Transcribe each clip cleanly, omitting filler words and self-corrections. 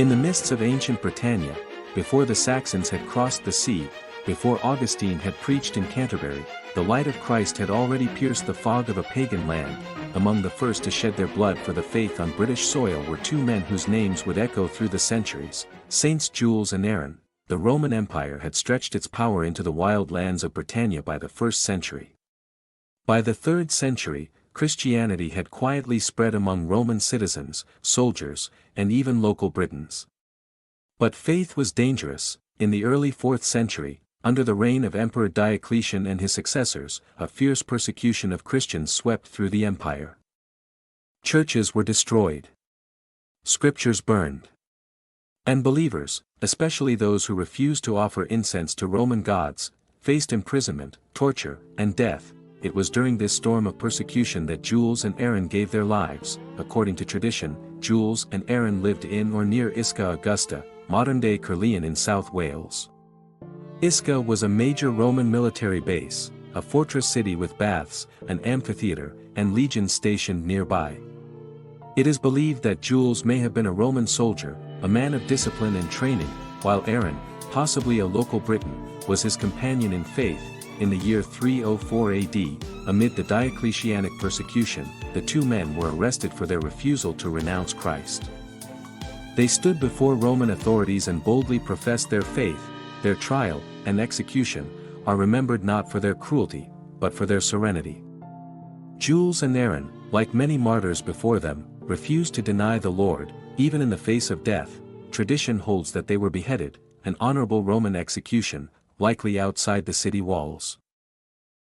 In the mists of ancient Britannia, before the Saxons had crossed the sea, before Augustine had preached in Canterbury, the light of Christ had already pierced the fog of a pagan land. Among the first to shed their blood for the faith on British soil were two men whose names would echo through the centuries, Saints Jules and Aaron. The Roman Empire had stretched its power into the wild lands of Britannia by the 1st century. By the 3rd century, Christianity had quietly spread among Roman citizens, soldiers, and even local Britons. But faith was dangerous. In the early 4th century, under the reign of Emperor Diocletian and his successors, a fierce persecution of Christians swept through the empire. Churches were destroyed. Scriptures burned. And believers, especially those who refused to offer incense to Roman gods, faced imprisonment, torture, and death. It was during this storm of persecution that Jules and Aaron gave their lives. According to tradition, Jules and Aaron lived in or near Isca Augusta, modern-day Caerleon in South Wales. Isca was a major Roman military base, a fortress city with baths, an amphitheater, and legions stationed nearby. It is believed that Jules may have been a Roman soldier, a man of discipline and training, while Aaron, possibly a local Briton, was his companion in faith. In the year 304 AD, amid the Diocletianic persecution, the two men were arrested for their refusal to renounce Christ. They stood before Roman authorities and boldly professed their faith. Their trial and execution are remembered not for their cruelty, but for their serenity. Jules and Aaron, like many martyrs before them, refused to deny the Lord, even in the face of death. Tradition holds that they were beheaded, an honorable Roman execution, likely outside the city walls.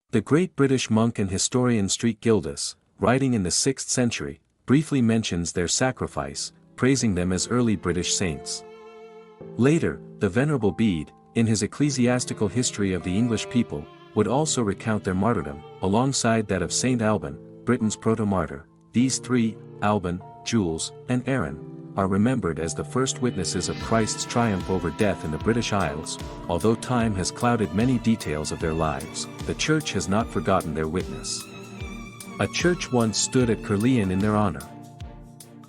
The great British monk and historian Street Gildas, writing in the 6th century, briefly mentions their sacrifice, praising them as early British saints. Later, the Venerable Bede, in his ecclesiastical history of the English people, would also recount their martyrdom, alongside that of Saint Alban, Britain's proto-martyr. These three, Alban, Jules, and Aaron, are remembered as the first witnesses of Christ's triumph over death in the British Isles. Although time has clouded many details of their lives, the Church has not forgotten their witness. A church once stood at Caerleon in their honor.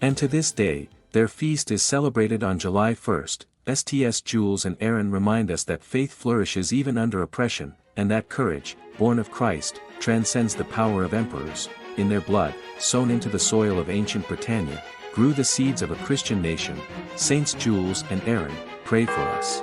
And to this day, their feast is celebrated on July 1st. Sts Jules and Aaron remind us that faith flourishes even under oppression, and that courage, born of Christ, transcends the power of emperors. In their blood, sown into the soil of ancient Britannia, grew the seeds of a Christian nation. Saints Jules and Aaron, pray for us.